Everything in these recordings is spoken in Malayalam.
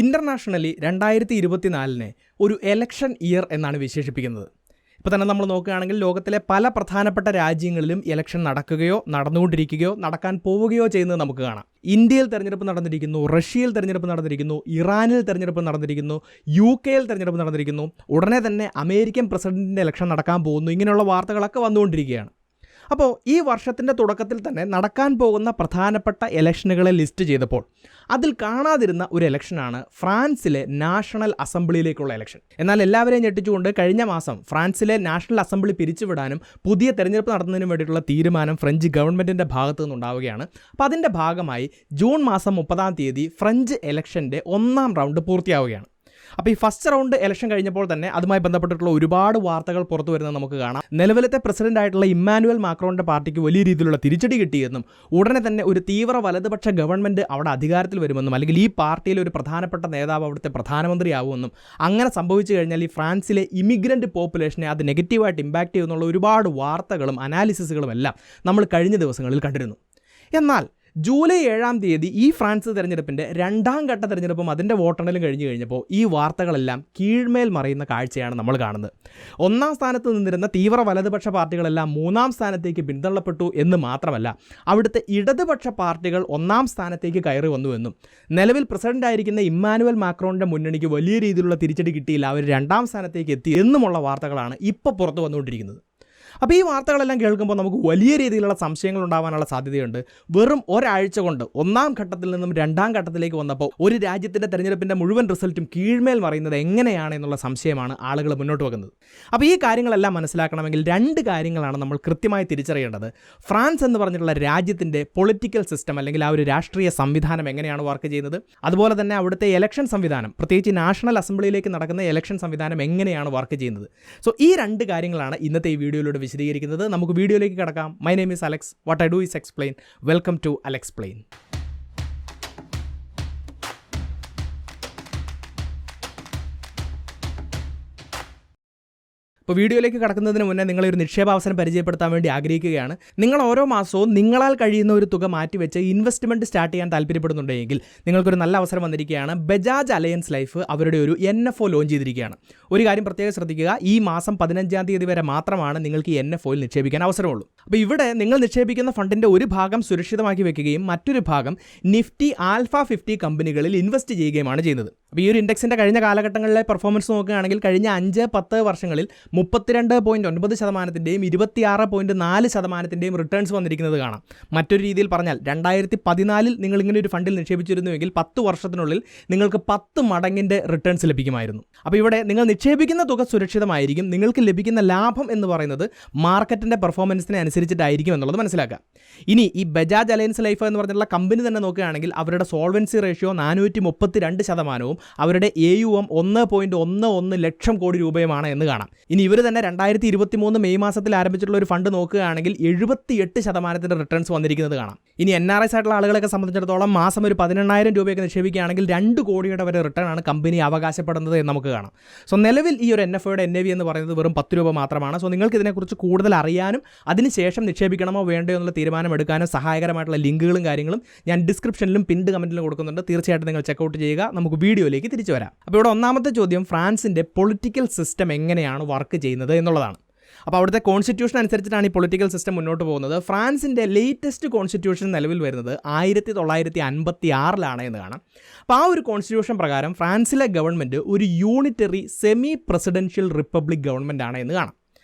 ഇൻ്റർനാഷണലി 2024 ഒരു എലക്ഷൻ ഇയർ എന്നാണ് വിശേഷിപ്പിക്കുന്നത്. ഇപ്പോൾ തന്നെ നമ്മൾ നോക്കുകയാണെങ്കിൽ ലോകത്തിലെ പല പ്രധാനപ്പെട്ട രാജ്യങ്ങളിലും ഇലക്ഷൻ നടക്കുകയോ നടന്നുകൊണ്ടിരിക്കുകയോ നടക്കാൻ പോവുകയോ ചെയ്യുന്നത് നമുക്ക് കാണാം. ഇന്ത്യയിൽ തെരഞ്ഞെടുപ്പ് നടന്നിരിക്കുന്നു, റഷ്യയിൽ തെരഞ്ഞെടുപ്പ് നടന്നിരിക്കുന്നു, ഇറാനിൽ തെരഞ്ഞെടുപ്പ് നടന്നിരിക്കുന്നു, UK തെരഞ്ഞെടുപ്പ് നടന്നിരിക്കുന്നു, ഉടനെ തന്നെ അമേരിക്കൻ പ്രസിഡന്റിൻ്റെ ഇലക്ഷൻ നടക്കാൻ പോകുന്നു. ഇങ്ങനെയുള്ള വാർത്തകളൊക്കെ വന്നുകൊണ്ടിരിക്കുകയാണ്. അപ്പോൾ ഈ വർഷത്തിൻ്റെ തുടക്കത്തിൽ തന്നെ നടക്കാൻ പോകുന്ന പ്രധാനപ്പെട്ട ഇലക്ഷനുകളെ ലിസ്റ്റ് ചെയ്തപ്പോൾ അതിൽ കാണാതിരുന്ന ഒരു ഇലക്ഷനാണ് ഫ്രാൻസിലെ നാഷണൽ അസംബ്ലിയിലേക്കുള്ള ഇലക്ഷൻ. എന്നാൽ എല്ലാവരെയും ഞെട്ടിച്ചുകൊണ്ട് കഴിഞ്ഞ മാസം ഫ്രാൻസിലെ നാഷണൽ അസംബ്ലി പിരിച്ചുവിടാനും പുതിയ തെരഞ്ഞെടുപ്പ് നടത്തുന്നതിനും വേണ്ടിയിട്ടുള്ള തീരുമാനം ഫ്രഞ്ച് ഗവൺമെൻറ്റിൻ്റെ ഭാഗത്തു നിന്നുണ്ടാവുകയാണ്. അപ്പോൾ അതിൻ്റെ ഭാഗമായി ജൂൺ മാസം 30 ഫ്രഞ്ച് ഇലക്ഷൻ്റെ 1ാം റൗണ്ട് പൂർത്തിയാവുകയാണ്. അപ്പോൾ ഈ ഫസ്റ്റ് റൗണ്ട് ഇലക്ഷൻ കഴിഞ്ഞപ്പോൾ തന്നെ അതുമായി ബന്ധപ്പെട്ടിട്ടുള്ള ഒരുപാട് വാർത്തകൾ പുറത്തു വരുന്നത് നമുക്ക് കാണാം. നിലവിലത്തെ പ്രസിഡന്റ് ആയിട്ടുള്ള ഇമ്മാനുവൽ മാക്രോണിൻ്റെ പാർട്ടിക്ക് വലിയ രീതിയിലുള്ള തിരിച്ചടി കിട്ടിയെന്നും ഉടനെ തന്നെ ഒരു തീവ്ര വലതുപക്ഷ ഗവൺമെൻറ് അവിടെ അധികാരത്തിൽ വരുമെന്നും അല്ലെങ്കിൽ ഈ പാർട്ടിയിലെ ഒരു പ്രധാനപ്പെട്ട നേതാവ് അവിടുത്തെ പ്രധാനമന്ത്രിയാവുമെന്നും അങ്ങനെ സംഭവിച്ചു കഴിഞ്ഞാൽ ഈ ഫ്രാൻസിലെ ഇമിഗ്രൻ്റ് പോപ്പുലേഷനെ അത് നെഗറ്റീവായിട്ട് ഇമ്പാക്റ്റ് ചെയ്യുമെന്നുള്ള ഒരുപാട് വാർത്തകളും അനാലിസിസുകളും എല്ലാം നമ്മൾ കഴിഞ്ഞ ദിവസങ്ങളിൽ കണ്ടിരുന്നു. എന്നാൽ ജൂലൈ 7 ഈ ഫ്രാൻസ് തെരഞ്ഞെടുപ്പിൻ്റെ 2ാം ഘട്ട തെരഞ്ഞെടുപ്പും അതിൻ്റെ വോട്ടെണ്ണലും കഴിഞ്ഞു കഴിഞ്ഞപ്പോൾ ഈ വാർത്തകളെല്ലാം കീഴ്മേൽ മറയുന്ന കാഴ്ചയാണ് നമ്മൾ കാണുന്നത്. 1ാം സ്ഥാനത്ത് നിന്നിരുന്ന തീവ്ര വലതുപക്ഷ പാർട്ടികളെല്ലാം 3ാം സ്ഥാനത്തേക്ക് പിന്തള്ളപ്പെട്ടു എന്ന് മാത്രമല്ല, അവിടുത്തെ ഇടതുപക്ഷ പാർട്ടികൾ 1ാം സ്ഥാനത്തേക്ക് കയറി വന്നുവെന്നും നിലവിൽ പ്രസിഡന്റായിരിക്കുന്ന ഇമ്മാനുവൽ മാക്രോണിൻ്റെ മുന്നണിക്ക് വലിയ രീതിയിലുള്ള തിരിച്ചടി കിട്ടിയില്ല, അവർ 2ാം സ്ഥാനത്തേക്ക് എത്തി എന്നുമുള്ള വാർത്തകളാണ് ഇപ്പോൾ പുറത്തു വന്നുകൊണ്ടിരിക്കുന്നത്. അപ്പോൾ ഈ വാർത്തകളെല്ലാം കേൾക്കുമ്പോൾ നമുക്ക് വലിയ രീതിയിലുള്ള സംശയങ്ങൾ ഉണ്ടാകാനുള്ള സാധ്യതയുണ്ട്. വെറും ഒരാഴ്ച കൊണ്ട് 1ാം ഘട്ടത്തിൽ നിന്നും 2ാം ഘട്ടത്തിലേക്ക് വന്നപ്പോൾ ഒരു രാജ്യത്തിൻ്റെ തെരഞ്ഞെടുപ്പിൻ്റെ മുഴുവൻ റിസൾട്ടും കീഴ്മേൽ മറയുന്നത് എങ്ങനെയാണ് എന്നുള്ള സംശയമാണ് ആളുകൾ മുന്നോട്ട് വെക്കുന്നത്. അപ്പോൾ ഈ കാര്യങ്ങളെല്ലാം മനസ്സിലാക്കണമെങ്കിൽ 2 കാര്യങ്ങളാണ് നമ്മൾ കൃത്യമായി തിരിച്ചറിയേണ്ടത്. ഫ്രാൻസ് എന്ന് പറഞ്ഞിട്ടുള്ള രാജ്യത്തിൻ്റെ പൊളിറ്റിക്കൽ സിസ്റ്റം അല്ലെങ്കിൽ ആ ഒരു രാഷ്ട്രീയ സംവിധാനം എങ്ങനെയാണ് വർക്ക് ചെയ്യുന്നത്, അതുപോലെ തന്നെ അവിടുത്തെ ഇലക്ഷൻ സംവിധാനം, പ്രത്യേകിച്ച് നാഷണൽ അസംബ്ലിയിലേക്ക് നടക്കുന്ന ഇലക്ഷൻ സംവിധാനം എങ്ങനെയാണ് വർക്ക് ചെയ്യുന്നത്. സോ ഈ 2 കാര്യങ്ങളാണ് ഇന്നത്തെ ഈ വീഡിയോയിലൂടെ വിശദീകരിക്കുന്നത്. നമുക്ക് വീഡിയോയിലേക്ക് കടക്കാം. My name is Alex. What I do is explain. Welcome to Alexplain. ഇപ്പോൾ വീഡിയോയിലേക്ക് കടക്കുന്നതിന് മുന്നേ നിങ്ങളൊരു നിക്ഷേപാവസരം പരിചയപ്പെടുത്താൻ വേണ്ടി ആഗ്രഹിക്കുകയാണ്. നിങ്ങൾ ഓരോ മാസവും നിങ്ങളാൽ കഴിയുന്ന ഒരു തുക മാറ്റിവെച്ച് ഇൻവെസ്റ്റ്മെൻറ്റ് സ്റ്റാർട്ട് ചെയ്യാൻ താല്പര്യപ്പെടുന്നുണ്ടെങ്കിൽ നിങ്ങൾക്കൊരു നല്ല അവസരം വന്നിരിക്കുകയാണ്. ബജാജ് അലയൻസ് ലൈഫ് അവരുടെ ഒരു NFO ലോഞ്ച് ചെയ്തിരിക്കുകയാണ്. ഒരു കാര്യം പ്രത്യേകം ശ്രദ്ധിക്കുക, ഈ മാസം 15 വരെ മാത്രമാണ് നിങ്ങൾക്ക് ഈ NFOയിൽ നിക്ഷേപിക്കാൻ അവസരമുള്ളൂ. അപ്പോൾ ഇവിടെ നിങ്ങൾ നിക്ഷേപിക്കുന്ന ഫണ്ടിൻ്റെ ഒരു ഭാഗം സുരക്ഷിതമാക്കി വെക്കുകയും മറ്റൊരു ഭാഗം നിഫ്റ്റി ആൽഫ 50 കമ്പനികളിൽ ഇൻവെസ്റ്റ് ചെയ്യുകയുമാണ് ചെയ്യുന്നത്. അപ്പോൾ ഈ ഒരു ഇൻഡെക്സിൻ്റെ കഴിഞ്ഞ കാലഘട്ടങ്ങളിലെ പെർഫോമൻസ് നോക്കുകയാണെങ്കിൽ കഴിഞ്ഞ 5-10 വർഷങ്ങളിൽ 32.9%-ൻ്റെയും 26.4%-ൻ്റെയും റിട്ടേൺസ് വന്നിരിക്കുന്നത് കാണാം. മറ്റൊരു രീതിയിൽ പറഞ്ഞാൽ 2014 നിങ്ങൾ ഇങ്ങനെ ഒരു ഫണ്ടിൽ നിക്ഷേപിച്ചിരുന്നുവെങ്കിൽ 10 വർഷത്തിനുള്ളിൽ നിങ്ങൾക്ക് 10 മടങ്ങിൻ്റെ റിട്ടേൺസ് ലഭിക്കുമായിരുന്നു. അപ്പോൾ ഇവിടെ നിങ്ങൾ നിക്ഷേപിക്കുന്ന തുക സുരക്ഷിതമായിരിക്കും, നിങ്ങൾക്ക് ലഭിക്കുന്ന ലാഭം എന്ന് പറയുന്നത് മാർക്കറ്റിൻ്റെ പെർഫോമൻസിനെ അനുസരിച്ചിട്ടായിരിക്കും എന്നുള്ളത് മനസ്സിലാക്കുക. ഇനി ഈ ബജാജ് അലയൻസ് ലൈഫ് എന്ന് പറഞ്ഞിട്ടുള്ള കമ്പനി തന്നെ നോക്കുകയാണെങ്കിൽ അവരുടെ സോൾവൻസി റേഷ്യോ 432%-വും അവരുടെ AUM 1.11 ലക്ഷം കോടി രൂപയുമാണ് എന്ന് കാണാം. ഇനി ഇവർ തന്നെ 2023 മെയ് മാസത്തിൽ ആരംഭിച്ചിട്ടുള്ള ഒരു ഫണ്ട് നോക്കുകയാണെങ്കിൽ 78% റിട്ടേൺസ് വന്നിരിക്കുന്നത് കാണാം. ഇനി NRIs ആയിട്ടുള്ള ആളുകളൊക്കെ സംബന്ധിച്ചിടത്തോളം മാസം ഒരു 18,000 രൂപയൊക്കെ നിക്ഷേപിക്കുകയാണെങ്കിൽ 2 കോടിയുടെ വരെ റിട്ടേൺ ആണ് കമ്പനി അവകാശപ്പെടുന്നത് എന്ന് നമുക്ക് കാണാം. സോ നിലവിൽ ഈ ഒരു NFOയുടെ NAV എന്ന് പറയുന്നത് വെറും 10 രൂപ മാത്രമാണ്. സോ നിങ്ങൾക്ക് ഇതിനെക്കുറിച്ച് കൂടുതൽ അറിയാനും അതിനുശേഷം നിക്ഷേപിക്കണമോ വേണ്ടയോ എന്നുള്ള തീരുമാനം എടുക്കാനും സഹായകരമായിട്ടുള്ള ലിങ്കുകളും കാര്യങ്ങളും ഞാൻ ഡിസ്ക്രിപ്ഷനിലും പിൻഡ് കമൻറ്റിലും കൊടുക്കുന്നുണ്ട്. തീർച്ചയായിട്ടും നിങ്ങൾ ചെക്കൗട്ട് ചെയ്യുക. നമുക്ക് വീഡിയോയിലേക്ക് തിരിച്ചു വരാം. അപ്പോൾ ഇവിടെ ഒന്നാമത്തെ ചോദ്യം ഫ്രാൻസിൻ്റെ പൊളിറ്റിക്കൽ സിസ്റ്റം എങ്ങനെയാണ് വർക്ക് ചെയ്യുന്നത് എന്നുള്ളതാണ്. അപ്പോൾ അവിടുത്തെ കോൺസ്റ്റിറ്റ്യൂഷൻ അനുസരിച്ചിട്ടാണ് ഈ പൊളിറ്റിക്കൽ സിസ്റ്റം മുന്നോട്ട് പോകുന്നത്. ഫ്രാൻസിൻ്റെ ലേറ്റസ്റ്റ് കോൺസ്റ്റിറ്റ്യൂഷൻ നിലവിൽ വരുന്നത് 1956 എന്ന് കാണാം. അപ്പോൾ ആ ഒരു കോൺസ്റ്റിറ്റ്യൂഷൻ പ്രകാരം ഫ്രാൻസിലെ ഗവൺമെൻറ് ഒരു unitary semi presidential republic government ആണ് എന്ന് കാണാം.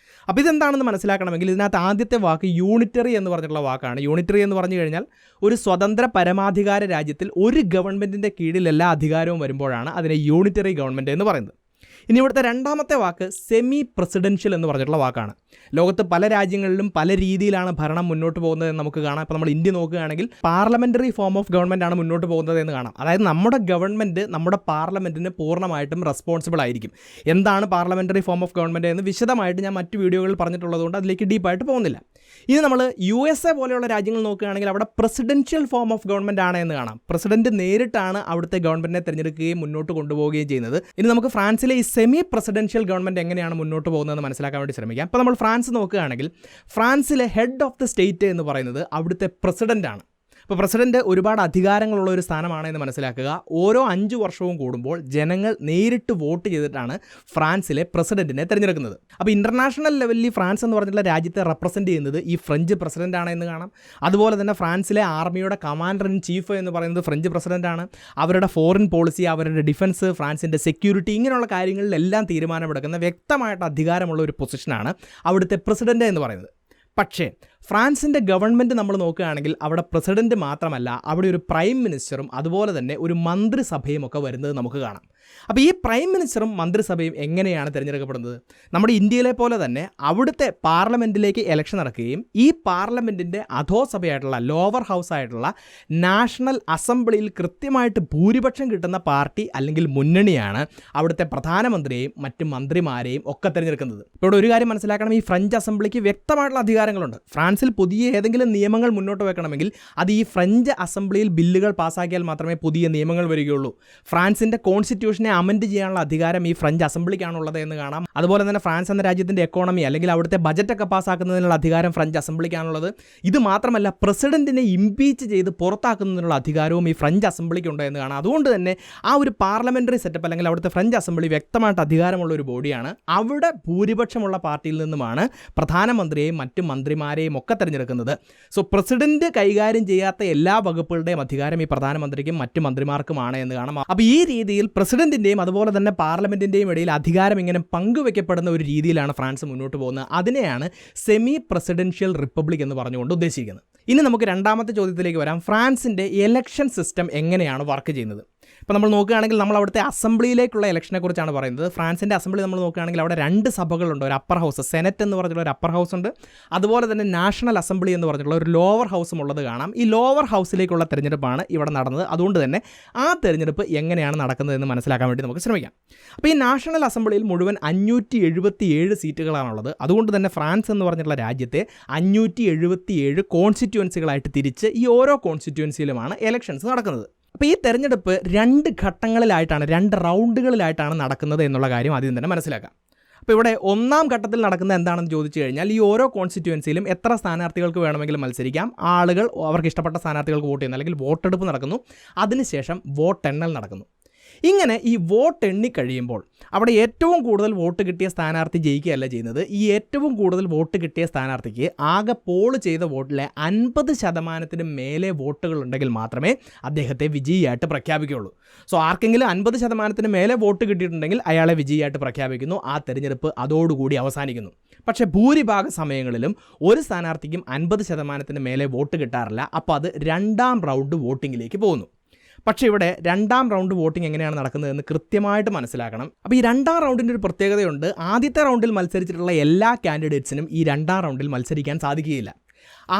അപ്പോൾ ഇതെന്താണെന്ന് മനസ്സിലാക്കണമെങ്കിൽ ഇതിനകത്ത് ആദ്യത്തെ വാക്ക് യൂണിറ്ററി എന്ന് പറഞ്ഞിട്ടുള്ള വാക്കാണ്. യൂണിറ്ററി എന്ന് പറഞ്ഞു കഴിഞ്ഞാൽ ഒരു സ്വതന്ത്ര പരമാധികാര രാജ്യത്തിൽ ഒരു ഗവൺമെൻറ്റിൻ്റെ കീഴിൽ എല്ലാ അധികാരവും വരുമ്പോഴാണ് അതിനെ യൂണിറ്ററി ഗവൺമെൻറ് എന്ന് പറയുന്നത്. ഇനി ഇവിടുത്തെ രണ്ടാമത്തെ വാക്ക് സെമി പ്രസിഡൻഷ്യൽ എന്ന് പറഞ്ഞിട്ടുള്ള വാക്കാണ്. ലോകത്ത് പല രാജ്യങ്ങളിലും പല രീതിയിലാണ് ഭരണം മുന്നോട്ട് പോകുന്നത് എന്ന് നമുക്ക് കാണാം. ഇപ്പോൾ നമ്മൾ ഇന്ത്യ നോക്കുകയാണെങ്കിൽ പാർലമെൻ്ററി ഫോം ഓഫ് ഗവൺമെൻറ് ആണ് മുന്നോട്ട് പോകുന്നത് എന്ന് കാണാം. അതായത് നമ്മുടെ ഗവൺമെൻറ് നമ്മുടെ പാർലമെൻറ്റിന് പൂർണ്ണമായിട്ടും റെസ്പോൺസിബിൾ ആയിരിക്കും. എന്താണ് പാർലമെൻ്ററി ഫോം ഓഫ് ഗവൺമെൻറ് എന്ന് വിശദമായിട്ട് ഞാൻ മറ്റു വീഡിയോകളിൽ പറഞ്ഞിട്ടുള്ളതുകൊണ്ട് അതിലേക്ക് ഡീപ്പായിട്ട് പോകുന്നില്ല. ഇനി നമ്മൾ USA പോലെയുള്ള രാജ്യങ്ങൾ നോക്കുകയാണെങ്കിൽ അവിടെ പ്രസിഡൻഷ്യൽ ഫോം ഓഫ് ഗവൺമെൻറ് ആണ് എന്ന് കാണാം. പ്രസിഡന്റ് നേരിട്ടാണ് അവിടുത്തെ ഗവൺമെൻറ്റിനെ തിരഞ്ഞെടുക്കുകയും മുന്നോട്ട് കൊണ്ടുപോവുകയും ചെയ്യുന്നത്. ഇനി നമുക്ക് ഫ്രാൻസിലെ ഈ സെമി പ്രസിഡൻഷ്യൽ ഗവൺമെൻറ് എങ്ങനെയാണ് മുന്നോട്ട് പോകുന്നതെന്ന് മനസ്സിലാക്കാൻ വേണ്ടി ശ്രമിക്കാം. ഇപ്പോൾ നമ്മൾ ഫ്രാൻസ് നോക്കുകയാണെങ്കിൽ ഫ്രാൻസിലെ ഹെഡ് ഓഫ് ദി സ്റ്റേറ്റ് എന്ന് പറയുന്നത് അവിടുത്തെ പ്രസിഡൻ്റാണ്. ഇപ്പോൾ പ്രസിഡന്റ് ഒരുപാട് അധികാരങ്ങളുള്ള ഒരു സ്ഥാനമാണ് എന്ന് മനസ്സിലാക്കുക. ഓരോ 5 വർഷവും കൂടുമ്പോൾ ജനങ്ങൾ നേരിട്ട് വോട്ട് ചെയ്തിട്ടാണ് ഫ്രാൻസിലെ പ്രസിഡന്റിനെ തിരഞ്ഞെടുക്കുന്നത്. അപ്പോൾ ഇൻ്റർനാഷണൽ ലെവലിൽ ഫ്രാൻസ് എന്ന് പറഞ്ഞിട്ടുള്ള രാജ്യത്തെ റെപ്രസെൻറ്റ് ചെയ്യുന്നത് ഈ ഫ്രഞ്ച് പ്രസിഡന്റാണ് എന്ന് കാണാം. അതുപോലെ തന്നെ ഫ്രാൻസിലെ ആർമിയുടെ കമാൻഡർ ഇൻ ചീഫ് എന്ന് പറയുന്നത് ഫ്രഞ്ച് പ്രസിഡന്റാണ്. അവരുടെ ഫോറിൻ പോളിസി, അവരുടെ ഡിഫൻസ്, ഫ്രാൻസിൻ്റെ സെക്യൂരിറ്റി, ഇങ്ങനെയുള്ള കാര്യങ്ങളിലെല്ലാം തീരുമാനമെടുക്കുന്ന വ്യക്തമായിട്ട് അധികാരമുള്ള ഒരു പൊസിഷനാണ് അവിടുത്തെ പ്രസിഡന്റ് എന്ന് പറയുന്നത്. പക്ഷേ ഫ്രാൻസിൻ്റെ ഗവൺമെൻറ് നമ്മൾ നോക്കുകയാണെങ്കിൽ അവിടെ പ്രസിഡൻറ്റ് മാത്രമല്ല, അവിടെ ഒരു പ്രൈം മിനിസ്റ്ററും അതുപോലെ തന്നെ ഒരു മന്ത്രിസഭയും ഒക്കെ വരുന്നത് നമുക്ക് കാണാം. അപ്പോൾ ഈ പ്രൈം മിനിസ്റ്ററും മന്ത്രിസഭയും എങ്ങനെയാണ് തിരഞ്ഞെടുക്കപ്പെടുന്നത്? നമ്മുടെ ഇന്ത്യയിലെ പോലെ തന്നെ അവിടുത്തെ പാർലമെൻറ്റിലേക്ക് ഇലക്ഷൻ നടക്കുകയും ഈ പാർലമെൻറ്റിൻ്റെ അധോസഭയായിട്ടുള്ള ലോവർ ഹൗസ് ആയിട്ടുള്ള നാഷണൽ അസംബ്ലിയിൽ കൃത്യമായിട്ട് ഭൂരിപക്ഷം കിട്ടുന്ന പാർട്ടി അല്ലെങ്കിൽ മുന്നണിയാണ് അവിടുത്തെ പ്രധാനമന്ത്രിയെയും മറ്റ് മന്ത്രിമാരെയും ഒക്കെ തിരഞ്ഞെടുക്കുന്നത്. ഇവിടെ ഒരു കാര്യം മനസ്സിലാക്കണം, ഈ ഫ്രഞ്ച് അസംബ്ലിക്ക് വ്യക്തമായിട്ടുള്ള അധികാരങ്ങളുണ്ട്. ഫ്രാൻസിൽ പുതിയ ഏതെങ്കിലും നിയമങ്ങൾ മുന്നോട്ട് വെക്കണമെങ്കിൽ അത് ഈ ഫ്രഞ്ച് അസംബ്ലിയിൽ ബില്ലുകൾ പാസ്സാക്കിയാൽ മാത്രമേ പുതിയ നിയമങ്ങൾ വരികയുള്ളൂ. ഫ്രാൻസിൻ്റെ കോൺസ്റ്റിറ്റ്യൂഷനെ അമെൻഡ് ചെയ്യാനുള്ള അധികാരം ഈ ഫ്രഞ്ച് അസംബ്ലിക്കാണുള്ളത് എന്ന് കാണാം. അതുപോലെ തന്നെ ഫ്രാൻസ് എന്ന രാജ്യത്തിൻ്റെ എക്കോണമി അല്ലെങ്കിൽ അവിടുത്തെ ബജറ്റൊക്കെ പാസ്സാക്കുന്നതിനുള്ള അധികാരം ഫ്രഞ്ച് അസംബ്ലിക്കാണുള്ളത്. ഇത് മാത്രമല്ല, പ്രസിഡന്റിനെ ഇംപീച്ച് ചെയ്ത് പുറത്താക്കുന്നതിനുള്ള അധികാരവും ഈ ഫ്രഞ്ച് അസംബ്ലിക്കുണ്ട് എന്ന് കാണാം. അതുകൊണ്ട് തന്നെ ആ ഒരു പാർലമെന്ററി സെറ്റപ്പ് അല്ലെങ്കിൽ അവിടുത്തെ ഫ്രഞ്ച് അസംബ്ലി വ്യക്തമായിട്ട് അധികാരമുള്ള ഒരു ബോഡിയാണ്. അവിടെ ഭൂരിപക്ഷമുള്ള പാർട്ടിയിൽ നിന്നുമാണ് പ്രധാനമന്ത്രിയെയും മറ്റ് മന്ത്രിമാരെയും ഒക്കെ തിരഞ്ഞെടുക്കുന്നത്. സോ പ്രസിഡന്റ് കൈകാര്യം ചെയ്യാത്ത എല്ലാ വകുപ്പുകളുടെയും അധികാരം ഈ പ്രധാനമന്ത്രിക്കും മറ്റ് മന്ത്രിമാർക്കുമാണ് എന്ന് കാണാം. അപ്പോൾ ഈ രീതിയിൽ പ്രസിഡന്റിന്റെയും അതുപോലെ തന്നെ പാർലമെന്റിന്റെയും ഇടയിൽ അധികാരം ഇങ്ങനെ പങ്കുവെക്കപ്പെടുന്ന ഒരു രീതിയിലാണ് ഫ്രാൻസ് മുന്നോട്ട് പോകുന്നത്. അതിനെയാണ് സെമി പ്രസിഡൻഷ്യൽ റിപ്പബ്ലിക് എന്ന് പറഞ്ഞുകൊണ്ട് ഉദ്ദേശിക്കുന്നത്. ഇനി നമുക്ക് രണ്ടാമത്തെ ചോദ്യത്തിലേക്ക് വരാം. ഫ്രാൻസിന്റെ ഇലക്ഷൻ സിസ്റ്റം എങ്ങനെയാണ് വർക്ക് ചെയ്യുന്നത്? ഇപ്പോൾ നമ്മൾ നോക്കുകയാണെങ്കിൽ നമ്മൾ അവിടുത്തെ അസംബ്ലിയിലേക്കുള്ള ഇലക്ഷനെ കുറിച്ചാണ് പറയുന്നത്. ഫ്രാൻസിൻ്റെ അസംബ്ലി നമ്മൾ നോക്കുകയാണെങ്കിൽ അവിടെ 2 സഭകളുണ്ട്. ഒരു അപ്പർ ഹൗസ്, സെനറ്റ് എന്ന് പറഞ്ഞിട്ടുള്ള ഒരു അപ്പർ ഹൗസ് ഉണ്ട്. അതുപോലെ തന്നെ നാഷണൽ അസംബ്ലി എന്ന് പറഞ്ഞിട്ടുള്ള ഒരു ലോവർ ഹൗസും ഉള്ളത് കാണാം. ഈ ലോവർ ഹൗസിലേക്കുള്ള തിരഞ്ഞെടുപ്പാണ് ഇവിടെ നടന്നത്. അതുകൊണ്ട് തന്നെ ആ തിരഞ്ഞെടുപ്പ് എങ്ങനെയാണ് നടക്കുന്നതെന്ന് മനസ്സിലാക്കാൻ വേണ്ടി നമുക്ക് ശ്രമിക്കാം. അപ്പോൾ ഈ നാഷണൽ അസംബ്ലിയിൽ മുഴുവൻ 577 സീറ്റുകളാണുള്ളത്. അതുകൊണ്ട് തന്നെ ഫ്രാൻസ് എന്ന് പറഞ്ഞിട്ടുള്ള രാജ്യത്തെ 577 കോൺസ്റ്റിറ്റ്യുവൻസികളായിട്ട് തിരിച്ച് ഈ ഓരോ കോൺസ്റ്റിറ്റ്യുവൻസിയിലുമാണ് ഇലക്ഷൻസ് നടക്കുന്നത്. അപ്പോൾ ഈ തെരഞ്ഞെടുപ്പ് 2 ഘട്ടങ്ങളിലായിട്ടാണ്, 2 റൗണ്ടുകളിലായിട്ടാണ് നടക്കുന്നത് എന്നുള്ള കാര്യം ആദ്യം തന്നെ മനസ്സിലാക്കാം. അപ്പോൾ ഇവിടെ 1ാം ഘട്ടത്തിൽ നടക്കുന്നത് എന്താണെന്ന് ചോദിച്ചു കഴിഞ്ഞാൽ ഈ ഓരോ കോൺസ്റ്റിറ്റ്യുവൻസിയിലും എത്ര സ്ഥാനാർത്ഥികൾക്ക് വേണമെങ്കിലും മത്സരിക്കാം. ആളുകൾ അവർക്ക് ഇഷ്ടപ്പെട്ട സ്ഥാനാർത്ഥികൾക്ക് വോട്ട് ചെയ്യുന്നു, അല്ലെങ്കിൽ വോട്ടെടുപ്പ് നടക്കുന്നു. അതിനുശേഷം വോട്ടെണ്ണൽ നടക്കുന്നു. ഇങ്ങനെ ഈ വോട്ട് എണ്ണിക്കഴിയുമ്പോൾ അവിടെ ഏറ്റവും കൂടുതൽ വോട്ട് കിട്ടിയ സ്ഥാനാർത്ഥി ജയിക്കുകയല്ല ചെയ്യുന്നത്. ഈ ഏറ്റവും കൂടുതൽ വോട്ട് കിട്ടിയ സ്ഥാനാർത്ഥിക്ക് ആകെ പോൾ ചെയ്ത വോട്ടിലെ 50% മേലെ വോട്ടുകൾ ഉണ്ടെങ്കിൽ മാത്രമേ അദ്ദേഹത്തെ വിജയിയായിട്ട് പ്രഖ്യാപിക്കുകയുള്ളൂ. സോ ആർക്കെങ്കിലും 50% മേലെ വോട്ട് കിട്ടിയിട്ടുണ്ടെങ്കിൽ അയാളെ വിജയിയായിട്ട് പ്രഖ്യാപിക്കുന്നു. ആ തെരഞ്ഞെടുപ്പ് അതോടുകൂടി അവസാനിക്കുന്നു. പക്ഷേ ഭൂരിഭാഗ സമയങ്ങളിലും ഒരു സ്ഥാനാർത്ഥിക്കും 50% മേലെ വോട്ട് കിട്ടാറില്ല. അപ്പോൾ അത് 2ാം റൗണ്ട് വോട്ടിങ്ങിലേക്ക് പോകുന്നു. പക്ഷേ ഇവിടെ 2ാം റൗണ്ട് വോട്ടിംഗ് എങ്ങനെയാണ് നടക്കുന്നതെന്ന് കൃത്യമായിട്ട് മനസ്സിലാക്കണം. അപ്പോൾ ഈ 2ാം റൗണ്ടിൻ്റെ ഒരു പ്രത്യേകതയുണ്ട്. ആദ്യത്തെ റൗണ്ടിൽ മത്സരിച്ചിട്ടുള്ള എല്ലാ കാൻഡിഡേറ്റ്സിനും ഈ 2ാം റൗണ്ടിൽ മത്സരിക്കാൻ സാധിക്കുകയില്ല.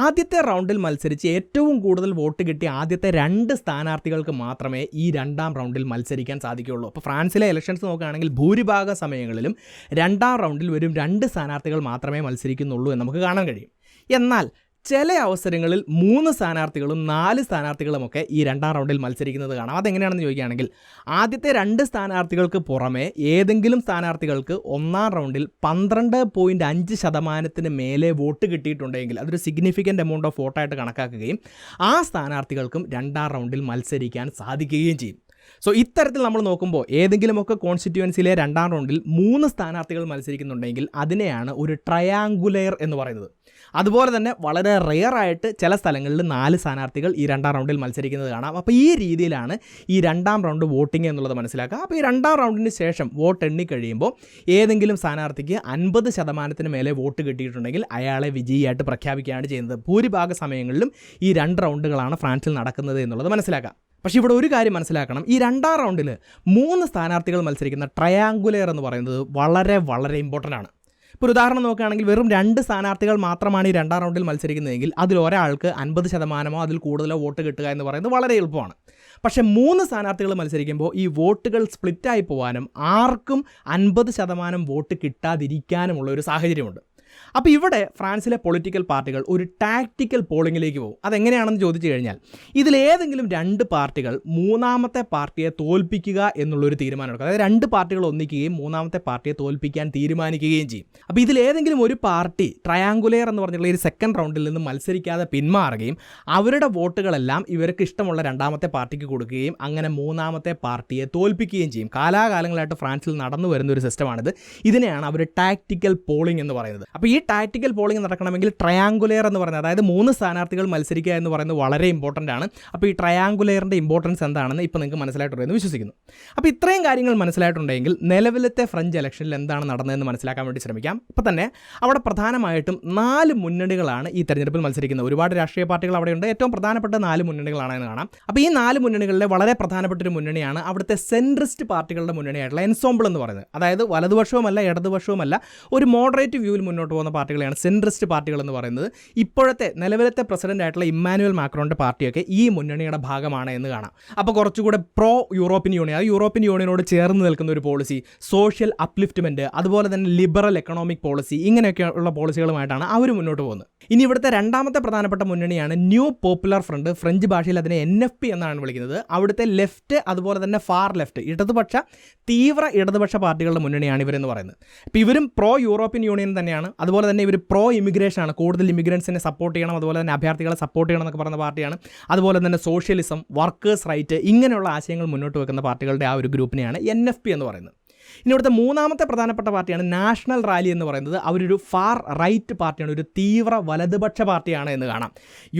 ആദ്യത്തെ റൗണ്ടിൽ മത്സരിച്ച് ഏറ്റവും കൂടുതൽ വോട്ട് കിട്ടിയ ആദ്യത്തെ 2 സ്ഥാനാർത്ഥികൾക്ക് മാത്രമേ ഈ 2ാം റൗണ്ടിൽ മത്സരിക്കാൻ സാധിക്കുകയുള്ളൂ. അപ്പോൾ ഫ്രാൻസിലെ ഇലക്ഷൻസ് നോക്കുകയാണെങ്കിൽ ഭൂരിഭാഗ സമയങ്ങളിലും 2ാം റൗണ്ടിൽ വരും 2 സ്ഥാനാർത്ഥികൾ മാത്രമേ മത്സരിക്കുന്നുള്ളൂ എന്ന് നമുക്ക് കാണാൻ കഴിയും. എന്നാൽ ചില അവസരങ്ങളിൽ 3 സ്ഥാനാർത്ഥികളും 4 സ്ഥാനാർത്ഥികളുമൊക്കെ ഈ 2ാം റൗണ്ടിൽ മത്സരിക്കുന്നത് കാണാം. അതെങ്ങനെയാണെന്ന് ചോദിക്കുകയാണെങ്കിൽ ആദ്യത്തെ 2 സ്ഥാനാർത്ഥികൾക്ക് പുറമെ ഏതെങ്കിലും സ്ഥാനാർത്ഥികൾക്ക് 1ാം റൗണ്ടിൽ 12.5% മേലെ വോട്ട് കിട്ടിയിട്ടുണ്ടെങ്കിൽ അതൊരു സിഗ്നിഫിക്കൻ്റ് എമൗണ്ട് ഓഫ് വോട്ടായിട്ട് കണക്കാക്കുകയും ആ സ്ഥാനാർത്ഥികൾക്കും 2ാം റൗണ്ടിൽ മത്സരിക്കാൻ സാധിക്കുകയും ചെയ്യും. സോ ഇത്തരത്തിൽ നമ്മൾ നോക്കുമ്പോൾ ഏതെങ്കിലുമൊക്കെ കോൺസ്റ്റിറ്റ്യുവൻസിയിലെ 2ാം റൗണ്ടിൽ 3 സ്ഥാനാർത്ഥികൾ മത്സരിക്കുന്നുണ്ടെങ്കിൽ അതിനെയാണ് ഒരു ട്രയാങ്കുലർ എന്ന് പറയുന്നത്. അതുപോലെ തന്നെ വളരെ റെയറായിട്ട് ചില സ്ഥലങ്ങളിൽ 4 സ്ഥാനാർത്ഥികൾ ഈ 2ാം റൗണ്ടിൽ മത്സരിക്കുന്നത് കാണാം. അപ്പോൾ ഈ രീതിയിലാണ് ഈ 2ാം റൗണ്ട് വോട്ടിംഗ് എന്നുള്ളത് മനസ്സിലാക്കുക. അപ്പോൾ ഈ 2ാം റൗണ്ടിന് ശേഷം വോട്ട് എണ്ണി കഴിയുമ്പോൾ ഏതെങ്കിലും സ്ഥാനാർത്ഥിക്ക് 50% മേലെ വോട്ട് കിട്ടിയിട്ടുണ്ടെങ്കിൽ അയാളെ വിജയിയായിട്ട് പ്രഖ്യാപിക്കുകയാണ് ചെയ്യുന്നത്. ഭൂരിഭാഗ സമയങ്ങളിലും ഈ 2 റൗണ്ടുകളാണ് ഫ്രാൻസിൽ നടക്കുന്നത് എന്നുള്ളത് മനസ്സിലാക്കാം. പക്ഷേ ഇവിടെ ഒരു കാര്യം മനസ്സിലാക്കണം, ഈ 2ാം റൗണ്ടിൽ 3 സ്ഥാനാർത്ഥികൾ മത്സരിക്കുന്ന ട്രയാങ്കുലർ എന്ന് പറയുന്നത് വളരെ വളരെ ഇമ്പോർട്ടൻ്റ് ആണ്. ഇപ്പോൾ ഒരു ഉദാഹരണം നോക്കുകയാണെങ്കിൽ വെറും 2 സ്ഥാനാർത്ഥികൾ മാത്രമാണ് ഈ 2ാം റൗണ്ടിൽ മത്സരിക്കുന്നതെങ്കിൽ അതിൽ ഒരാൾക്ക് 50% അതിൽ കൂടുതലോ വോട്ട് കിട്ടുക എന്ന് പറയുന്നത് വളരെ എളുപ്പമാണ്. പക്ഷേ 3 സ്ഥാനാർത്ഥികൾ മത്സരിക്കുമ്പോൾ ഈ വോട്ടുകൾ സ്പ്ലിറ്റായി പോകാനും ആർക്കും 50% വോട്ട് കിട്ടാതിരിക്കാനുമുള്ള ഒരു സാഹചര്യമുണ്ട്. അപ്പോൾ ഇവിടെ ഫ്രാൻസിലെ പൊളിറ്റിക്കൽ പാർട്ടികൾ ഒരു ടാക്റ്റിക്കൽ പോളിങ്ങിലേക്ക് പോകും. അതെങ്ങനെയാണെന്ന് ചോദിച്ചു കഴിഞ്ഞാൽ ഇതിലേതെങ്കിലും രണ്ട് പാർട്ടികൾ മൂന്നാമത്തെ പാർട്ടിയെ തോൽപ്പിക്കുക എന്നുള്ളൊരു തീരുമാനമെടുക്കും. അതായത് രണ്ട് പാർട്ടികൾ ഒന്നിക്കുകയും മൂന്നാമത്തെ പാർട്ടിയെ തോൽപ്പിക്കാൻ തീരുമാനിക്കുകയും ചെയ്യും. അപ്പോൾ ഇതിലേതെങ്കിലും ഒരു പാർട്ടി ട്രയാങ്കുലർ എന്ന് പറഞ്ഞുള്ള ഒരു സെക്കൻഡ് റൗണ്ടിൽ നിന്ന് മത്സരിക്കാതെ പിന്മാറുകയും അവരുടെ വോട്ടുകളെല്ലാം ഇവർക്ക് ഇഷ്ടമുള്ള രണ്ടാമത്തെ പാർട്ടിക്ക് കൊടുക്കുകയും അങ്ങനെ മൂന്നാമത്തെ പാർട്ടിയെ തോൽപ്പിക്കുകയും ചെയ്യും. കാലാകാലങ്ങളായിട്ട് ഫ്രാൻസിൽ നടന്നു വരുന്ന ഒരു സിസ്റ്റമാണിത്. ഇതിനെയാണ് അവർ ടാക്റ്റിക്കൽ പോളിംഗ് എന്ന് പറയുന്നത്. അപ്പോൾ ഈ ടാക്റ്റിക്കൽ പോളിംഗ് നടക്കണമെങ്കിൽ ട്രയാങ്കുലർ എന്ന് പറയുന്നത്, അതായത് മൂന്ന് സ്ഥാനാർത്ഥികൾ മത്സരിക്കുക എന്ന് പറയുന്നത് വളരെ ഇമ്പോർട്ടൻ്റ് ആണ്. അപ്പോൾ ഈ ട്രയാങ്കുലറിൻ്റെ ഇമ്പോർട്ടൻസ് എന്താണെന്ന് ഇപ്പോൾ നിങ്ങൾക്ക് മനസ്സിലായിട്ടുണ്ടെന്ന് വിശ്വസിക്കുന്നു. അപ്പോൾ ഇത്രയും കാര്യങ്ങൾ മനസ്സിലായിട്ടുണ്ടെങ്കിൽ നിലവിലത്തെ ഫ്രഞ്ച് ഇലക്ഷനിൽ എന്താണ് നടന്നതെന്ന് മനസ്സിലാക്കാൻ വേണ്ടി ശ്രമിക്കാം. ഇപ്പോൾ തന്നെ അവിടെ പ്രധാനമായിട്ടും 4 മുന്നണികളാണ് ഈ തെരഞ്ഞെടുപ്പിൽ മത്സരിക്കുന്നത്. ഒരുപാട് രാഷ്ട്രീയ പാർട്ടികൾ അവിടെയുണ്ട്. ഏറ്റവും പ്രധാനപ്പെട്ട 4 മുന്നണികളാണെന്ന് കാണാം. അപ്പോൾ ഈ 4 മുന്നണികളിലെ വളരെ പ്രധാനപ്പെട്ട ഒരു മുന്നണിയാണ് അവിടുത്തെ സെൻട്രിസ്റ്റ് പാർട്ടികളുടെ മുന്നണിയായിട്ടുള്ള എൻസോംബിൾ എന്ന് പറയുന്നത്. അതായത് വലതുപക്ഷവുമല്ല ഇടതുപക്ഷവുമല്ല, ഒരു മോഡറേറ്റ് വ്യൂവിൽ മുന്നോട്ട് പോകുന്ന പാർട്ടികളെയാണ് സെൻട്രിസ്റ്റ് പാർട്ടികൾ എന്ന് പറയുന്നത്. ഇപ്പോഴത്തെ നിലവിലത്തെ പ്രസിഡന്റ് ആയിട്ടുള്ള ഇമ്മാനുവൽ മാക്രോണിൻ്റെ പാർട്ടിയൊക്കെ ഈ മുന്നണിയുടെ ഭാഗമാണ് എന്ന് കാണാം. അപ്പോൾ കുറച്ചുകൂടെ പ്രോ യൂറോപ്യൻ യൂണിയൻ, അത് യൂറോപ്യൻ യൂണിയനോട് ചേർന്ന് നിൽക്കുന്ന ഒരു പോളിസി, സോഷ്യൽ അപ്ലിഫ്റ്റ്മെൻറ്റ്, അതുപോലെ തന്നെ ലിബറൽ എക്കണോമിക് പോളിസി, ഇങ്ങനെയൊക്കെയുള്ള പോളിസികളുമായിട്ടാണ് അവർ മുന്നോട്ട് പോകുന്നത്. ഇനി ഇവിടുത്തെ രണ്ടാമത്തെ പ്രധാനപ്പെട്ട മുന്നണിയാണ് ന്യൂ പോപ്പുലർ ഫ്രണ്ട്. ഫ്രഞ്ച് ഭാഷയിൽ അതിനെ NFP എന്നാണ് വിളിക്കുന്നത്. അവിടുത്തെ ലെഫ്റ്റ് അതുപോലെ തന്നെ ഫാർ ലെഫ്റ്റ്, തീവ്ര ഇടതുപക്ഷ പാർട്ടികളുടെ മുന്നണിയാണ് ഇവരെന്ന് പറയുന്നത്. ഇപ്പോൾ ഇവരും പ്രോ യൂറോപ്യൻ യൂണിയൻ തന്നെയാണ്. അതുപോലെ തന്നെ ഇവർ പ്രോ ഇമിഗ്രേഷൻ ആണ്, കൂടുതൽ ഇമിഗ്രൻസിനെ സപ്പോർട്ട് ചെയ്യണം, അതുപോലെ തന്നെ അഭ്യർത്ഥികളെ സപ്പോർട്ട് ചെയ്യണം എന്നൊക്കെ പറയുന്ന പാർട്ടിയാണ്. അതുപോലെ തന്നെ സോഷ്യലിസം, വർക്കേഴ്സ് റൈറ്റ്, ഇങ്ങനെയുള്ള ആശയങ്ങൾ മുന്നോട്ട് വെക്കുന്ന പാർട്ടികളുടെ ആ ഒരു ഗ്രൂപ്പിനെയാണ് NFP എന്ന് പറയുന്നത്. ഇനി ഇവിടുത്തെ മൂന്നാമത്തെ പ്രധാനപ്പെട്ട പാർട്ടിയാണ് നാഷണൽ റാലി എന്ന് പറയുന്നത്. അവരൊരു ഫാർ റൈറ്റ് പാർട്ടിയാണ്, ഒരു തീവ്ര വലതുപക്ഷ പാർട്ടിയാണ് എന്ന് കാണാം.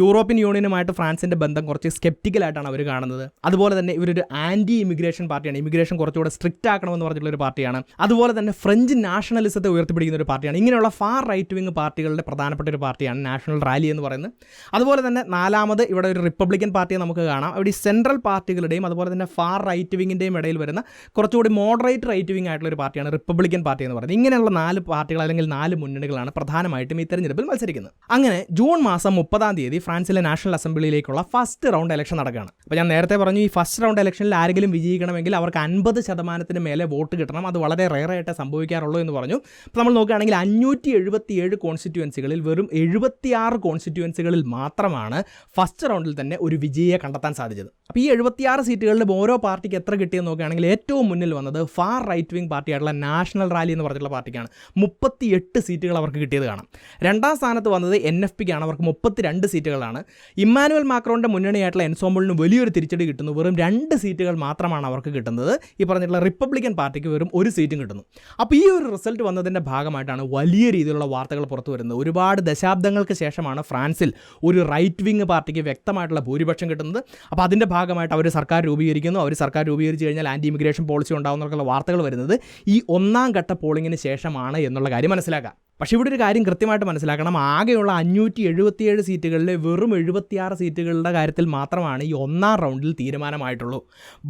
യൂറോപ്യൻ യൂണിയനുമായിട്ട് ഫ്രാൻസിൻ്റെ ബന്ധം കുറച്ച് സ്കെപ്റ്റിക്കലായിട്ടാണ് അവർ കാണുന്നത്. അതുപോലെ തന്നെ ഇവരൊരു ആൻറ്റി ഇമിഗ്രേഷൻ പാർട്ടിയാണ്, ഇമിഗ്രേഷൻ കുറച്ചുകൂടെ സ്ട്രിക്റ്റ് ആക്കണമെന്ന് പറഞ്ഞിട്ടുള്ള ഒരു പാർട്ടിയാണ്. അതുപോലെ തന്നെ ഫ്രഞ്ച് നാഷണലിസത്തെ ഉയർത്തിപ്പിടിക്കുന്ന ഒരു പാർട്ടിയാണ്. ഇങ്ങനെയുള്ള ഫാർ റൈറ്റ് വിങ് പാർട്ടികളുടെ പ്രധാനപ്പെട്ട ഒരു പാർട്ടിയാണ് നാഷണൽ റാലി എന്ന് പറയുന്നത്. അതുപോലെ തന്നെ നാലാമത് ഇവിടെ ഒരു റിപ്പബ്ലിക്കൻ പാർട്ടിയെ നമുക്ക് കാണാം. അവിടെ സെൻട്രൽ പാർട്ടികളുടെയും അതുപോലെ തന്നെ ഫാർ റൈറ്റ് വിങ്ങിൻ്റെയും ഇടയിൽ വരുന്ന കുറച്ചുകൂടി മോഡറേറ്റ് റൈറ്റ് വിങ് ആയിട്ടുള്ള ഒരു പാർട്ടിയാണ് റിപ്പബ്ലിക്കൻ പാർട്ടി എന്ന് പറയുന്നത്. ഇങ്ങനെയുള്ള 4 പാർട്ടികൾ അല്ലെങ്കിൽ 4 മുന്നണികളാണ് പ്രധാനമായിട്ടും ഈ തെരഞ്ഞെടുപ്പിൽ മത്സരിക്കുന്നത്. അങ്ങനെ ജൂൺ മാസം 30 ഫ്രാൻസിലെ നാഷണൽ അസംബ്ലിയിലേക്കുള്ള ഫസ്റ്റ് റൗണ്ട് ഇലക്ഷൻ നടക്കുകയാണ്. അപ്പോൾ ഞാൻ നേരത്തെ പറഞ്ഞു, ഈ ഫസ്റ്റ് റൗണ്ട് ഇലക്ഷനിൽ ആരെങ്കിലും വിജയിക്കണമെങ്കിൽ അവർക്ക് 50% മേലെ വോട്ട് കിട്ടണം. അത് വളരെ റെയറായിട്ട് സംഭവിക്കാറുള്ളൂ എന്ന് പറഞ്ഞു. അപ്പോൾ നമ്മൾ നോക്കുകയാണെങ്കിൽ 577 കോൺസ്റ്റിറ്റ്യുവൻസികളിൽ വെറും 76 കോൺസ്റ്റിറ്റ്യുവൻസികളിൽ മാത്രമാണ് ഫസ്റ്റ് റൗണ്ടിൽ തന്നെ ഒരു വിജയിയെ കണ്ടെത്താൻ സാധിച്ചത്. അപ്പോൾ ഈ 76 സീറ്റുകളിലും ഓരോ പാർട്ടിക്ക് എത്ര കിട്ടിയെന്ന് നോക്കുകയാണെങ്കിൽ ഏറ്റവും മുന്നിൽ വന്നത് ഫാർ റൈറ്റ് വിങ് പാർട്ടിയായിട്ടുള്ള നാഷണൽ റാലി എന്ന് പറഞ്ഞിട്ടുള്ള പാർട്ടിക്കാണ്. 38 സീറ്റുകൾ അവർക്ക് കിട്ടിയത് കാണാം. രണ്ടാം സ്ഥാനത്ത് വന്നത് NFPക്കാണ്, അവർക്ക് 32 സീറ്റുകളാണ്. ഇമ്മാനുവൽ മാക്രോണിൻ്റെ മുന്നണിയായിട്ടുള്ള എൻസോംബിളിന് വലിയൊരു തിരിച്ചടി കിട്ടുന്നു. വെറും 2 സീറ്റുകൾ മാത്രമാണ് അവർക്ക് കിട്ടുന്നത്. ഈ പറഞ്ഞിട്ടുള്ള റിപ്പബ്ലിക്കൻ പാർട്ടിക്ക് വെറും 1 സീറ്റും കിട്ടുന്നു. അപ്പോൾ ഈ ഒരു റിസൾട്ട് വന്നതിൻ്റെ ഭാഗമായിട്ടാണ് വലിയ രീതിയിലുള്ള വാർത്തകൾ പുറത്തു വരുന്നത്. ഒരുപാട് ദശാബ്ദങ്ങൾക്ക് ശേഷമാണ് ഫ്രാൻസിൽ ഒരു റൈറ്റ് വിങ് പാർട്ടിക്ക് വ്യക്തമായിട്ടുള്ള ഭൂരിപക്ഷം കിട്ടുന്നത്. അപ്പോൾ അതിൻ്റെ ഭാഗമായിട്ട് അവർ സർക്കാർ രൂപീകരിക്കുന്നു. അവർ സർക്കാർ രൂപീകരിച്ച് കഴിഞ്ഞാൽ ആൻറ്റി ഇമിഗ്രേഷൻ പോളിസി ഉണ്ടാകുന്നവർക്കുള്ള വാർത്തകൾ വരുന്നത് ഈ 1ാം ഘട്ട പോളിങ്ങിന് ശേഷമാണ് എന്നുള്ള കാര്യം മനസ്സിലാക്കാം. പക്ഷേ ഇവിടെ ഒരു കാര്യം കൃത്യമായിട്ട് മനസ്സിലാക്കണം. ആകെയുള്ള 577 സീറ്റുകളിലെ വെറും 76 സീറ്റുകളുടെ കാര്യത്തിൽ മാത്രമാണ് ഈ 1ാം റൗണ്ടിൽ തീരുമാനമായിട്ടുള്ളൂ.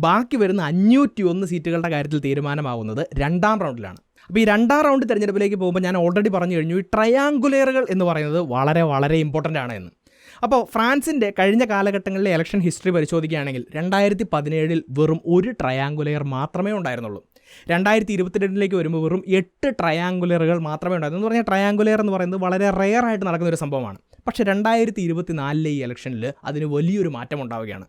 ബാക്കി വരുന്ന 501 സീറ്റുകളുടെ കാര്യത്തിൽ തീരുമാനമാവുന്നത് 2ാം റൗണ്ടിലാണ്. അപ്പോൾ ഈ 2ാം റൗണ്ട് തെരഞ്ഞെടുപ്പിലേക്ക് പോകുമ്പോൾ ഞാൻ ഓൾറെഡി പറഞ്ഞു കഴിഞ്ഞു, ഈ ട്രയാങ്കുലറുകൾ എന്ന് പറയുന്നത് വളരെ വളരെ ഇമ്പോർട്ടൻ്റ് ആണ് എന്ന്. അപ്പോൾ ഫ്രാൻസിൻ്റെ കഴിഞ്ഞ കാലഘട്ടങ്ങളിലെ ഇലക്ഷൻ ഹിസ്റ്ററി പരിശോധിക്കുകയാണെങ്കിൽ 2017 വെറും 1 ട്രയാങ്കുലർ മാത്രമേ ഉണ്ടായിരുന്നുള്ളൂ. 2022 വരുമ്പോൾ വെറും 8 ട്രയാങ്കുലറുകൾ മാത്രമേ ഉണ്ടായിരുന്നു. എന്ന് പറഞ്ഞാൽ ട്രയാങ്കുലർ എന്ന് പറയുന്നത് വളരെ റെയർ ആയിട്ട് നടക്കുന്ന ഒരു സംഭവമാണ്. പക്ഷേ 2024 ഈ ഇലക്ഷനിൽ അതിന് വലിയൊരു മാറ്റം ഉണ്ടാവുകയാണ്.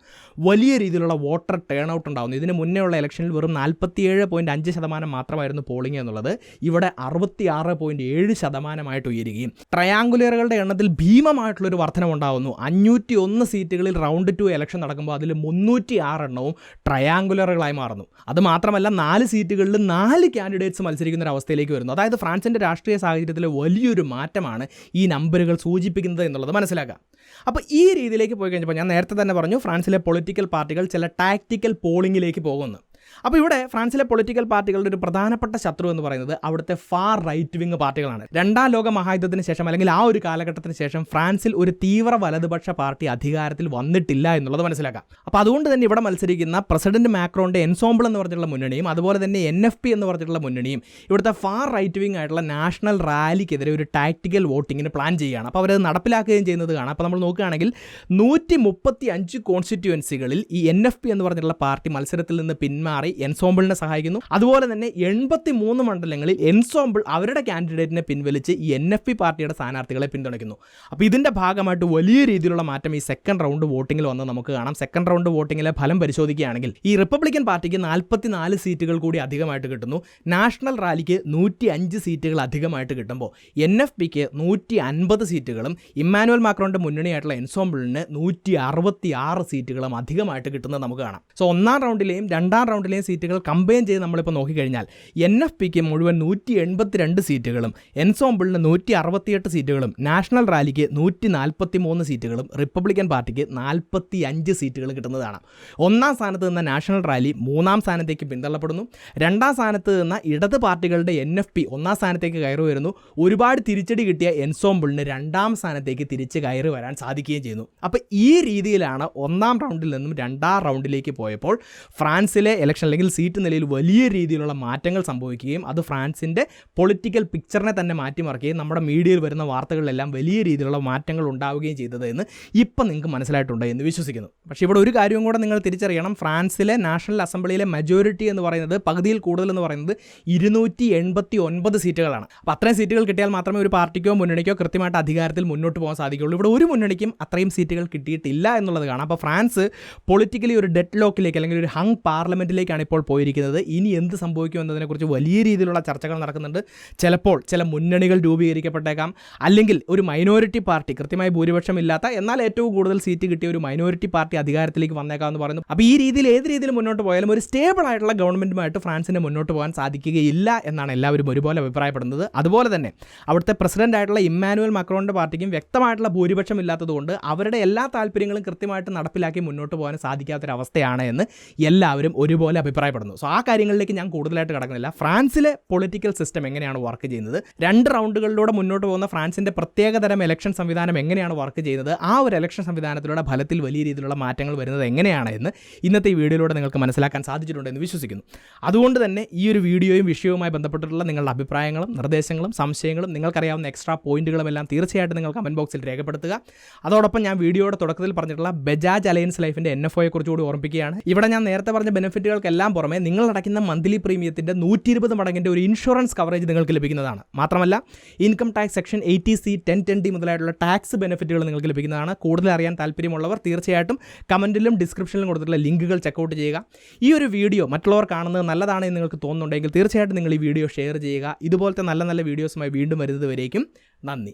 വലിയ രീതിയിലുള്ള വോട്ടർ ടേൺ ഔട്ട് ഉണ്ടാകുന്നു. ഇതിന് മുന്നേ ഉള്ള ഇലക്ഷനിൽ വെറും 47.5% മാത്രമായിരുന്നു പോളിംഗ് എന്നുള്ളത് ഇവിടെ 66.7% ഉയരുകയും ട്രയാങ്കുലറുകളുടെ എണ്ണത്തിൽ ഭീമമായിട്ടുള്ളൊരു വർധനമുണ്ടാകുന്നു. 501 സീറ്റുകളിൽ റൗണ്ട് 2 ഇലക്ഷൻ നടക്കുമ്പോൾ അതിൽ 306 എണ്ണവും ട്രയാങ്കുലറുകളായി മാറുന്നു. അതുമാത്രമല്ല 4 സീറ്റുകളിൽ 4 കാൻഡിഡേറ്റ്സ് മത്സരിക്കുന്ന ഒരു അവസ്ഥയിലേക്ക് വരുന്നു. അതായത് ഫ്രാൻസിൻ്റെ രാഷ്ട്രീയ സാഹചര്യത്തിലെ വലിയൊരു മാറ്റമാണ് ഈ നമ്പറുകൾ സൂചിപ്പിക്കുന്നത് എന്നുള്ളത് മനസ്സിലാക്കാം. അപ്പോൾ ഈ രീതിയിലേക്ക് പോയി കഴിഞ്ഞപ്പോൾ ഞാൻ നേരത്തെ തന്നെ പറഞ്ഞു, ഫ്രാൻസിലെ പൊളിറ്റിക്കൽ പാർട്ടികൾ ചില ടാക്റ്റിക്കൽ പോളിങ്ങിലേക്ക് പോകുന്നു. അപ്പോൾ ഇവിടെ ഫ്രാൻസിലെ പൊളിറ്റിക്കൽ പാർട്ടികളുടെ ഒരു പ്രധാനപ്പെട്ട ശത്രു എന്ന് പറയുന്നത് അവിടുത്തെ ഫാർ റൈറ്റ് വിങ് പാർട്ടികളാണ്. 2ാം ലോക മഹായുദ്ധത്തിന് ശേഷം അല്ലെങ്കിൽ ആ ഒരു കാലഘട്ടത്തിന് ശേഷം ഫ്രാൻസിൽ ഒരു തീവ്ര വലതുപക്ഷ പാർട്ടി അധികാരത്തിൽ വന്നിട്ടില്ല എന്നുള്ളത് മനസ്സിലാക്കാം. അപ്പോൾ അതുകൊണ്ട് തന്നെ ഇവിടെ മത്സരിക്കുന്ന പ്രസിഡന്റ് മാക്രോണിൻ്റെ എൻസോംബിൾ എന്ന് പറഞ്ഞിട്ടുള്ള മുന്നണിയും അതുപോലെ തന്നെ NFP എന്ന് പറഞ്ഞിട്ടുള്ള മുന്നണിയും ഇവിടുത്തെ ഫാർ റൈറ്റ് വിങ് ആയിട്ടുള്ള നാഷണൽ റാലിക്കെതിരെ ഒരു ടാക്റ്റിക്കൽ വോട്ടിങ്ങിന് പ്ലാൻ ചെയ്യുകയാണ്. അപ്പോൾ അവരത് നടപ്പിലാക്കുകയും ചെയ്യുന്നത് കാണാം. അപ്പോൾ നമ്മൾ നോക്കുകയാണെങ്കിൽ 135 കോൺസ്റ്റിറ്റ്യുവൻസികളിൽ ഈ NFP എന്ന് പറഞ്ഞിട്ടുള്ള പാർട്ടി മത്സരത്തിൽ നിന്ന് പിന്മാറി മാറി എൻസോംബിളിനെ സഹായിക്കുന്നു. അതുപോലെ തന്നെ 83 മണ്ഡലങ്ങളിൽ എൻസോംബിൾ അവരുടെ കാൻഡിഡേറ്റിനെ പിൻവലിച്ച് ഈ NFP പാർട്ടിയുടെ സ്ഥാനാർത്ഥികളെ പിന്തുണയ്ക്കുന്നു. അപ്പോൾ ഇതിൻ്റെ ഭാഗമായിട്ട് വലിയ രീതിയിലുള്ള മാറ്റം ഈ സെക്കൻഡ് റൗണ്ട് വോട്ടിങ്ങിൽ വന്ന് നമുക്ക് കാണാം. സെക്കൻഡ് റൗണ്ട് വോട്ടിങ്ങിലെ ഫലം പരിശോധിക്കുകയാണെങ്കിൽ ഈ റിപ്പബ്ലിക്കൻ പാർട്ടിക്ക് 44 സീറ്റുകൾ കൂടി അധികമായിട്ട് കിട്ടുന്നു. നാഷണൽ റാലിക്ക് 105 സീറ്റുകൾ അധികമായിട്ട് കിട്ടുമ്പോൾ NFPക്ക് 150 സീറ്റുകളും ഇമ്മാനുവൽ മാക്രോണിൻ്റെ മുന്നണിയായിട്ടുള്ള എൻസോംബിളിന് 166 സീറ്റുകളും അധികമായിട്ട് കിട്ടുന്നത് നമുക്ക് കാണാം. സോ ഒന്നാം റൗണ്ടിലെയും രണ്ടാം റൗണ്ടിലെയും സീറ്റുകൾ കമ്പൈൻ ചെയ്ത് നമ്മളിപ്പോൾ നോക്കിക്കഴിഞ്ഞാൽ NFPക്ക് മുഴുവൻ 182 സീറ്റുകളും എൻസോംബിളിന് 168 സീറ്റുകളും നാഷണൽ റാലിക്ക് 143 സീറ്റുകളും റിപ്പബ്ലിക്കൻ പാർട്ടിക്ക് 45 സീറ്റുകൾ കിട്ടുന്നതാണ്. ഒന്നാം സ്ഥാനത്ത് നിന്ന നാഷണൽ റാലി മൂന്നാം സ്ഥാനത്തേക്ക് പിന്തള്ളപ്പെടുന്നു. രണ്ടാം സ്ഥാനത്ത് നിന്ന ഇടത് പാർട്ടികളുടെ NFP ഒന്നാം സ്ഥാനത്തേക്ക് കയറി വരുന്നു. ഒരുപാട് തിരിച്ചടി കിട്ടിയ എൻസോംബിളിന് രണ്ടാം സ്ഥാനത്തേക്ക് തിരിച്ച് കയറി വരാൻ സാധിക്കുകയും ചെയ്യുന്നു. അപ്പോൾ ഈ രീതിയിലാണ് ഒന്നാം റൗണ്ടിൽ നിന്നും രണ്ടാം റൗണ്ടിലേക്ക് പോയപ്പോൾ ഫ്രാൻസിലെ ഇലക്ഷൻ അല്ലെങ്കിൽ സീറ്റ് നിലയിൽ വലിയ രീതിയിലുള്ള മാറ്റങ്ങൾ സംഭവിക്കുകയും അത് ഫ്രാൻസിൻ്റെ പൊളിറ്റിക്കൽ പിക്ചറിനെ തന്നെ മാറ്റിമറിക്കുകയും നമ്മുടെ മീഡിയയിൽ വരുന്ന വാർത്തകളിലെല്ലാം വലിയ രീതിയിലുള്ള മാറ്റങ്ങൾ ഉണ്ടാവുകയും ചെയ്തത് എന്ന് ഇപ്പം നിങ്ങൾക്ക് മനസ്സിലായിട്ടുണ്ട് എന്ന് വിശ്വസിക്കുന്നു. പക്ഷേ ഇവിടെ ഒരു കാര്യവും കൂടെ നിങ്ങൾ തിരിച്ചറിയണം. ഫ്രാൻസിലെ നാഷണൽ അസംബ്ലിയിലെ മെജോറിറ്റി എന്ന് പറയുന്നത് പകുതിയിൽ കൂടുതൽ എന്ന് പറയുന്നത് 289 സീറ്റുകളാണ്. അപ്പോൾ അത്രയും സീറ്റുകൾ കിട്ടിയാൽ മാത്രമേ ഒരു പാർട്ടിക്കോ മുന്നണിക്കോ കൃത്യമായിട്ട് അധികാരത്തിൽ മുന്നോട്ട് പോകാൻ സാധിക്കുകയുള്ളൂ. ഇവിടെ ഒരു മുന്നണിക്കും അത്രയും സീറ്റുകൾ കിട്ടിയിട്ടില്ല എന്നുള്ളത് കാണാം. അപ്പോൾ ഫ്രാൻസ് പൊളിറ്റിക്കലി ഒരു ഡെഡ് ലോക്കിലേക്ക് അല്ലെങ്കിൽ ഒരു ഹങ് പാർലമെൻറ്റിലേക്കാണ് ഇപ്പോൾ പോയിരിക്കുന്നത്. ഇനി എന്ത് സംഭവിക്കും എന്നതിനെക്കുറിച്ച് വലിയ രീതിയിലുള്ള ചർച്ചകൾ നടക്കുന്നുണ്ട്. ചിലപ്പോൾ ചില മുന്നണികൾ രൂപീകരിക്കപ്പെട്ടേക്കാം, അല്ലെങ്കിൽ ഒരു മൈനോറിറ്റി പാർട്ടി കൃത്യമായി ഭൂരിപക്ഷം ഇല്ലാത്ത എന്നാൽ ഏറ്റവും കൂടുതൽ സീറ്റ് കിട്ടിയ ഒരു മൈനോറിറ്റി പാർട്ടി അധികാരത്തിലേക്ക് വന്നേക്കാം എന്ന് പറയുന്നു. അപ്പോൾ ഈ രീതിയിൽ ഏത് രീതിയിൽ മുന്നോട്ട് പോയാലും ഒരു സ്റ്റേബിൾ ആയിട്ടുള്ള ഗവൺമെൻറ്റുമായിട്ട് ഫ്രാൻസിന് മുന്നോട്ട് പോകാൻ സാധിക്കുകയില്ല എന്നാണ് എല്ലാവരും ഒരുപോലെ അഭിപ്രായപ്പെടുന്നത്. അതുപോലെ തന്നെ അവിടുത്തെ പ്രസിഡന്റ് ആയിട്ടുള്ള ഇമ്മാനുവൽ മാക്രോണിൻ്റെ പാർട്ടിക്കും വ്യക്തമായിട്ടുള്ള ഭൂരിപക്ഷം ഇല്ലാത്തതുകൊണ്ട് അവരുടെ എല്ലാ താല്പര്യങ്ങളും കൃത്യമായിട്ട് നടപ്പിലാക്കി മുന്നോട്ട് പോകാൻ സാധിക്കാത്തൊരവസ്ഥയാണ് എന്ന് എല്ലാവരും ഒരുപോലെ അഭിപ്രായപ്പെടുന്നു. സോ ആ കാര്യങ്ങളിലേക്ക് ഞാൻ കൂടുതലായിട്ട് കടക്കുന്നില്ല. ഫ്രാൻസിലെ പൊളിറ്റിക്കൽ സിസ്റ്റം എങ്ങനെയാണ് വർക്ക് ചെയ്യുന്നത്, 2 റൗണ്ടുകളിലൂടെ മുന്നോട്ട് പോകുന്ന ഫ്രാൻസിൻ്റെ പ്രത്യേകതരം ഇലക്ഷൻ സംവിധാനം എങ്ങനെയാണ് വർക്ക് ചെയ്യുന്നത്, ആ ഒരു ഇലക്ഷൻ സംവിധാനത്തിലൂടെ ഫലത്തിൽ വലിയ രീതിയിലുള്ള മാറ്റങ്ങൾ വരുന്നത് എങ്ങനെയാണ് എന്ന് ഇന്നത്തെ ഈ വീഡിയോയിലൂടെ നിങ്ങൾക്ക് മനസ്സിലാക്കാൻ സാധിച്ചിട്ടുണ്ടെന്ന് വിശ്വസിക്കുന്നു. അതുകൊണ്ട് തന്നെ ഈ ഒരു വീഡിയോയും വിഷയവുമായി ബന്ധപ്പെട്ടിട്ടുള്ള നിങ്ങളുടെ അഭിപ്രായങ്ങളും നിർദ്ദേശങ്ങളും സംശയങ്ങളും നിങ്ങൾക്കറിയാവുന്ന എക്സ്ട്രാ പോയിന്റുകളും എല്ലാം തീർച്ചയായിട്ടും നിങ്ങൾ കമൻറ്റ് ബോക്സിൽ രേഖപ്പെടുത്തുക. അതോടൊപ്പം ഞാൻ വീഡിയോയുടെ തുടക്കത്തിൽ പറഞ്ഞിട്ടുള്ള ബജാജ് അലയൻസ് ലൈഫിൻ്റെ NFOയെ കുറിച്ചുകൂടി ഓർമ്മിപ്പിക്കുകയാണ്. ഇവിടെ ഞാൻ നേരത്തെ പറഞ്ഞ ബെനിഫിറ്റുകൾക്കെല്ലാം പുറമെ നിങ്ങൾ അടയ്ക്കുന്ന മന്ത്ലി പ്രീമിയത്തിൻ്റെ 120 മടങ്ങിൻ്റെ ഒരു ഇൻഷുറൻസ് കവറേജ് നിങ്ങൾക്ക് ലഭിക്കുന്നതാണ്. മാത്രമല്ല income tax section 80C 1010D മുതലായിട്ടുള്ള ടാക്സ് ബെനിഫിറ്റുകൾ നിങ്ങൾക്ക് ലഭിക്കുന്നതാണ്. കൂടുതൽ അറിയാൻ താല്പര്യമുള്ളവർ തീർച്ചയായിട്ടും കമൻറ്റിലും ഡിസ്ക്രിപ്ഷനിലും കൊടുത്തിട്ടുള്ള ലിങ്കുകൾ ചെക്കൗട്ട് ചെയ്യുക. ഈ ഒരു വീഡിയോ മറ്റുള്ളവർ കാണുന്നത് നല്ലതാണെന്ന് നിങ്ങൾക്ക് തോന്നുന്നുണ്ടെങ്കിൽ തീർച്ചയായിട്ടും നിങ്ങൾ ഈ വീഡിയോ ഷെയർ ചെയ്യുക. ഇതുപോലത്തെ നല്ല നല്ല വീഡിയോസുമായി വീണ്ടും വരുന്നത് വരേക്കും നന്ദി.